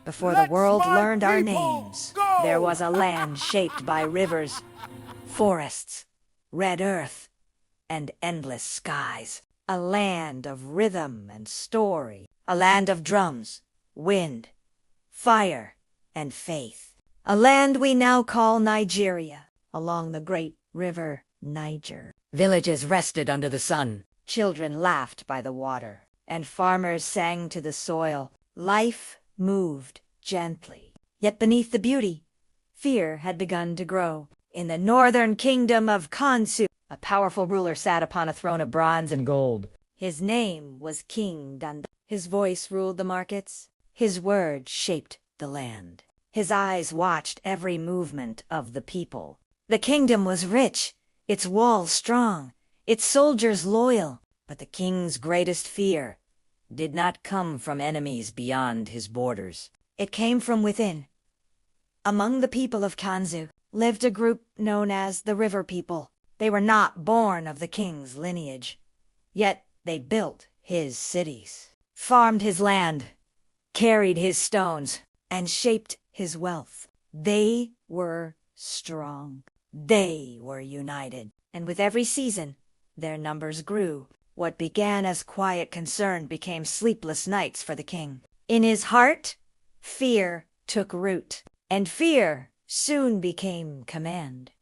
Before the world learned our names, there was a land shaped by rivers, forests, red earth, and endless skies. A land of rhythm and story. A land of drums, wind, fire, and faith. A land we now call Nigeria, along the great river Niger. Villages rested under the sun. Children laughed by the water, and farmers sang to the soil. Life moved gently. Yet beneath the beauty, fear had begun to grow. In the northern kingdom of Kansu, a powerful ruler sat upon a throne of bronze and gold. His name was King Danda. His voice ruled the markets. His word shaped the land. His eyes watched every movement of the people. The kingdom was rich, its walls strong, its soldiers loyal. But the king's greatest fear did not come from enemies beyond his borders. It came from within. Among the people of Kanzu lived a group known as the River People. They were not born of the king's lineage, yet they built his cities, farmed his land, carried his stones, and shaped his wealth. They were strong. They were united. And with every season, their numbers grew. What began as quiet concern became sleepless nights for the king. In his heart, fear took root, and fear soon became command.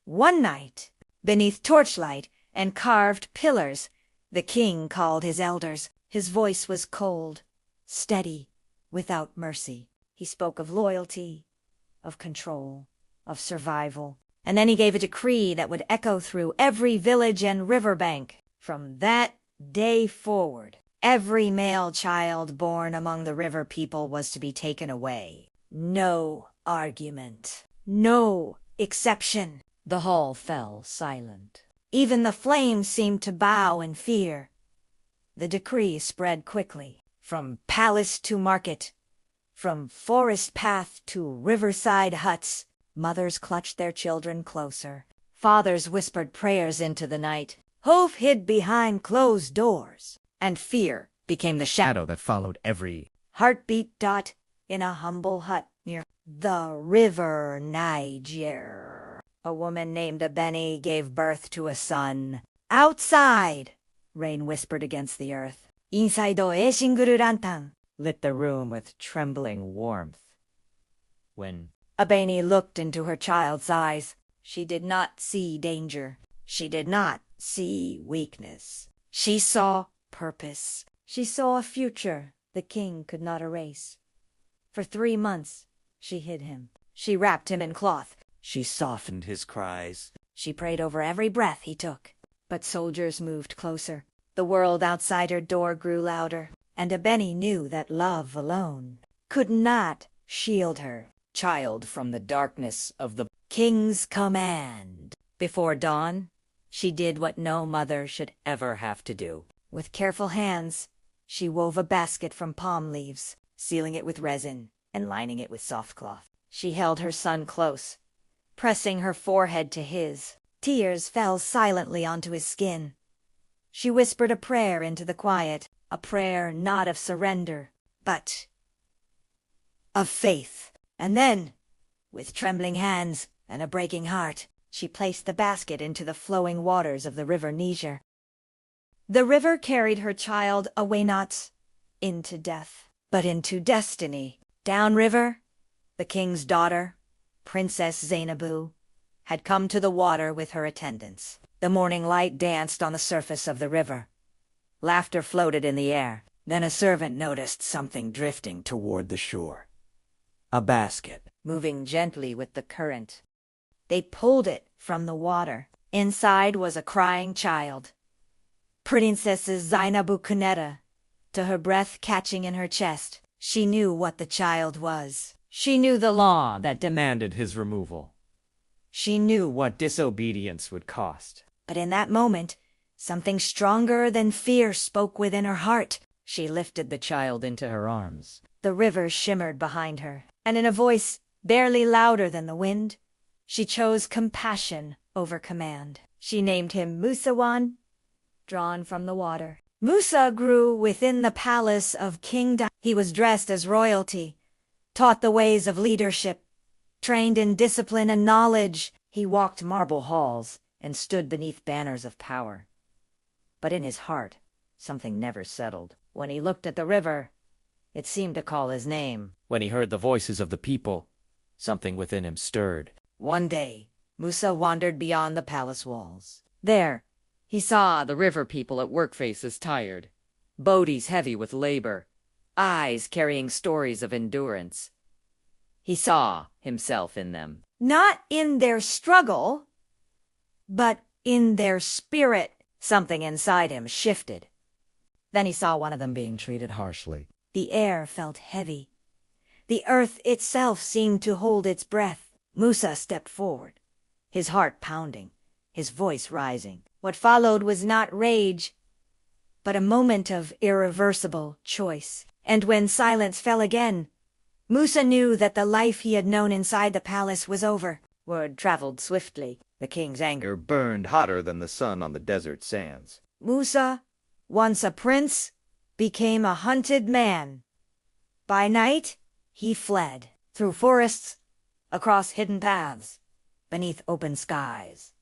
One night, beneath torchlight and carved pillars, the king called his elders. His voice was cold, steady, without mercy. He spoke of loyalty, of control, of survival, and then he gave a decree that would echo through every village and riverbank. From that day forward, every male child born among the river people was to be taken away. No argument, no exception. The hall fell silent. Even the flames seemed to bow in fear. The decree spread quickly, from palace to market, from forest path to riverside huts. Mothers clutched their children closer. Fathers whispered prayers into the night. Hope hid behind closed doors, and fear became the shadow that followed every heartbeat. In a humble hut near the river Niger, a woman named Abeni gave birth to a son. Outside, rain whispered against the earth. Inside Shinguru Rantan lit the room with trembling warmth. When Abeni looked into her child's eyes, she did not see danger. She did not see weakness. She saw purpose. She saw a future the king could not erase. For 3 months, she hid him. She wrapped him in cloth. She softened his cries. She prayed over every breath he took. But soldiers moved closer. The world outside her door grew louder, and Abeni knew that love alone could not shield her child from the darkness of the king's command. Before dawn, she did what no mother should ever have to do. With careful hands, she wove a basket from palm leaves, sealing it with resin and lining it with soft cloth. She held her son close, pressing her forehead to his. Tears fell silently onto his skin. She whispered a prayer into the quiet, a prayer not of surrender, but of faith. And then, with trembling hands and a breaking heart, she placed the basket into the flowing waters of the river Niger. The river carried her child away not into death, but into destiny. Downriver, the king's daughter, Princess Zainabu, had come to the water with her attendants. The morning light danced on the surface of the river. Laughter floated in the air. Then a servant noticed something drifting toward the shore. A basket, moving gently with the current. They pulled it from the water. Inside was a crying child. Princess Zainabu Kuneta, to her breath catching in her chest. She knew what the child was. She knew the law that demanded his removal. She knew what disobedience would cost. But in that moment, something stronger than fear spoke within her heart. She lifted the child into her arms. The river shimmered behind her, and in a voice barely louder than the wind, she chose compassion over command. She named him Musawan, drawn from the water. Musa grew within the palace of King Da. He was dressed as royalty, taught the ways of leadership, trained in discipline and knowledge. He walked marble halls and stood beneath banners of power. But in his heart, something never settled. When he looked at the river, it seemed to call his name. When he heard the voices of the people, something within him stirred. One day, Musa wandered beyond the palace walls. There, he saw the river people at work, faces tired, bodies heavy with labor, eyes carrying stories of endurance. He saw himself in them. Not in their struggle, but in their spirit. Something inside him shifted. Then he saw one of them being treated harshly. The air felt heavy. The earth itself seemed to hold its breath. Musa stepped forward, his heart pounding, his voice rising. What followed was not rage, but a moment of irreversible choice. And when silence fell again, Musa knew that the life he had known inside the palace was over. Word traveled swiftly. The king's anger Burned hotter than the sun on the desert sands. Musa, once a prince, became a hunted man. By night, he fled through forests, across hidden paths, beneath open skies.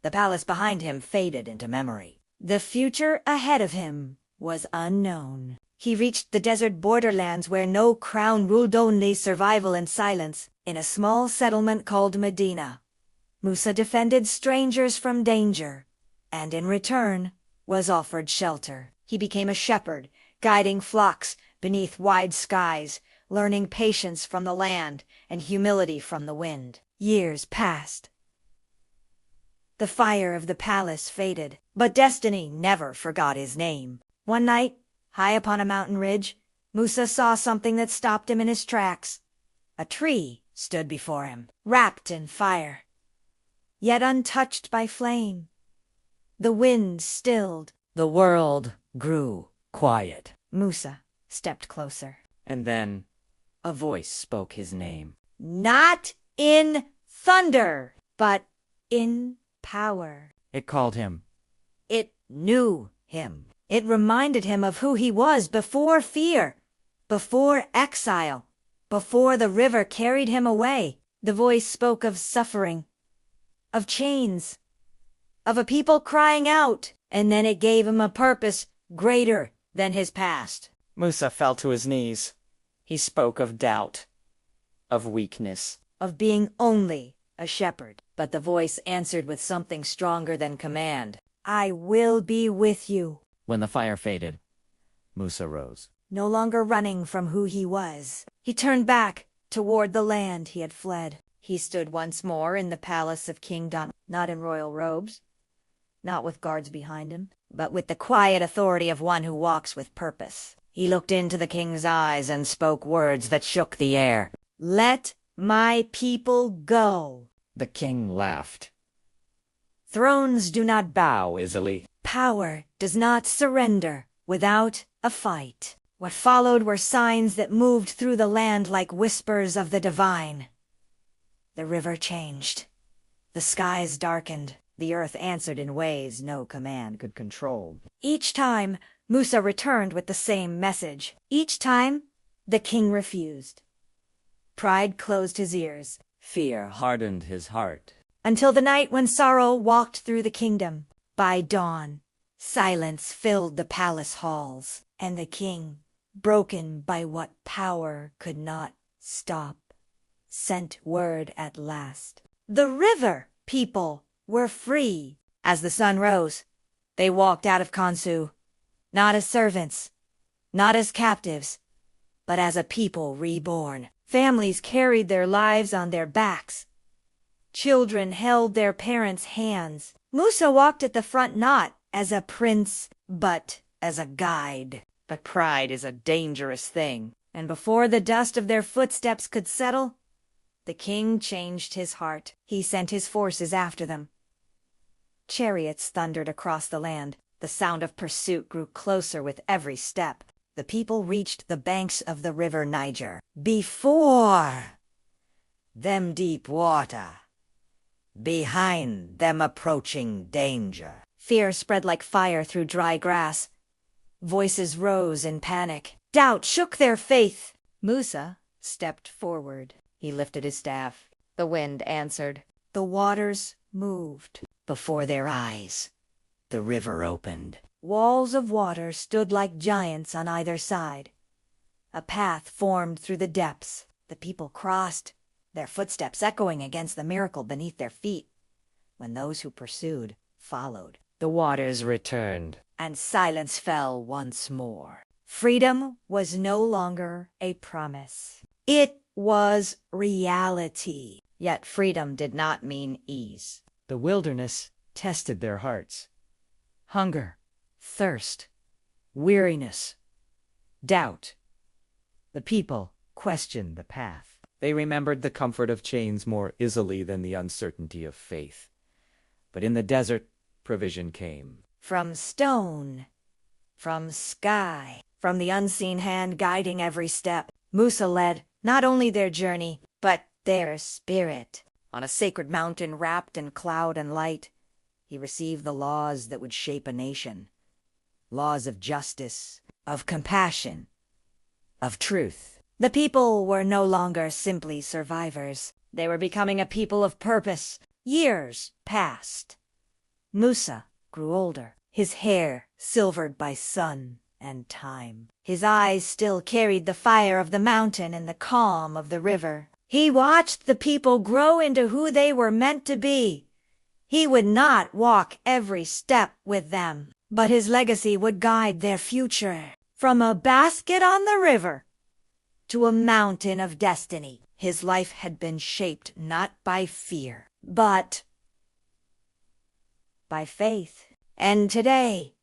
The palace behind him faded into memory. The future ahead of him was unknown. He reached the desert borderlands where no crown ruled, only survival and silence. In a small settlement called Medina, Musa defended strangers from danger, and in return was offered shelter. He became a shepherd, guiding flocks beneath wide skies, learning patience from the land and humility from the wind. Years passed. The fire of the palace faded, but destiny never forgot his name. One night, high upon a mountain ridge, Musa saw something that stopped him in his tracks. A tree stood before him, wrapped in fire, yet untouched by flame. The wind stilled. The world grew quiet. Musa stepped closer. And then a voice spoke his name. Not in thunder, but in power. It called him. It knew him. It reminded him of who he was before fear, before exile, before the river carried him away. The voice spoke of suffering, of chains, of a people crying out, and then it gave him a purpose greater than his past. Musa fell to his knees. He spoke of doubt, of weakness, of being only a shepherd. But the voice answered with something stronger than command. I will be with you. When the fire faded, Musa rose. No longer running from who he was, he turned back toward the land he had fled. He stood once more in the palace of King Don, not in royal robes, not with guards behind him, but with the quiet authority of one who walks with purpose. He looked into the king's eyes and spoke words that shook the air. Let my people go. The king laughed. Thrones do not Bow easily. Power does not surrender without a fight. What followed were signs that moved through the land like whispers of the divine. The river changed. The skies darkened. The earth answered in ways no command could control. Each time, Musa returned with the same message. Each time, the king refused. Pride closed his ears. Fear hardened his heart. Until the night when sorrow walked through the kingdom. By dawn, silence filled the palace halls, and the king, broken by what power could not stop, sent word at last. The river people were free. As the sun rose, they walked out of Kansu, not as servants, not as captives, but as a people reborn. Families carried their lives on their backs. Children held their parents' hands. Musa walked at the front not as a prince, but as a guide. But pride is a dangerous thing, and before the dust of their footsteps could settle, the king changed his heart. He sent his forces after them. Chariots thundered across the land. The sound of pursuit grew closer with every step. The people reached the banks of the river Niger. Before them deep water, behind them approaching danger. Fear spread like fire through dry grass. Voices rose in panic. Doubt shook their faith. Musa stepped forward. He lifted his staff. The wind answered. The waters moved. Before their eyes, the river opened. Walls of water stood like giants on either side. A path formed through the depths. The people crossed, their footsteps echoing against the miracle beneath their feet. When those who pursued followed, The waters returned. and silence fell once more. Freedom was no longer a promise. It was reality. Yet freedom did not mean ease. The wilderness tested their hearts. Hunger, Thirst, weariness, doubt. The people questioned the path. They remembered the comfort of chains more easily than the uncertainty of faith. But in the desert, provision came. from stone, from sky, from the unseen hand guiding every step. Musa led not only their journey, but their spirit. On a sacred mountain wrapped in cloud and light, he received the laws that would shape a nation. Laws of justice, of compassion, of truth. The people were no longer simply survivors. They were becoming a people of purpose. Years passed. Musa grew older, his hair silvered by sun and time. His eyes still carried the fire of the mountain and the calm of the river. He watched the people grow into who they were meant to be. He would not walk every step with them, but his legacy would guide their future. From a basket on the river to a mountain of destiny, his life had been shaped not by fear, but by faith. And today,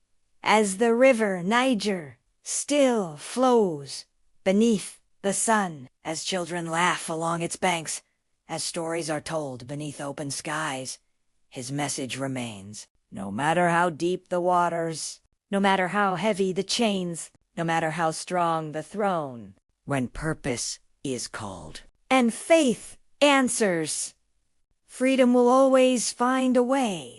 as the river Niger still flows beneath the sun, as children laugh along its banks, as stories are told beneath open skies, his message remains. No matter how deep the waters, no matter how heavy the chains, no matter how strong the throne, when purpose is called and faith answers, freedom will always find a way.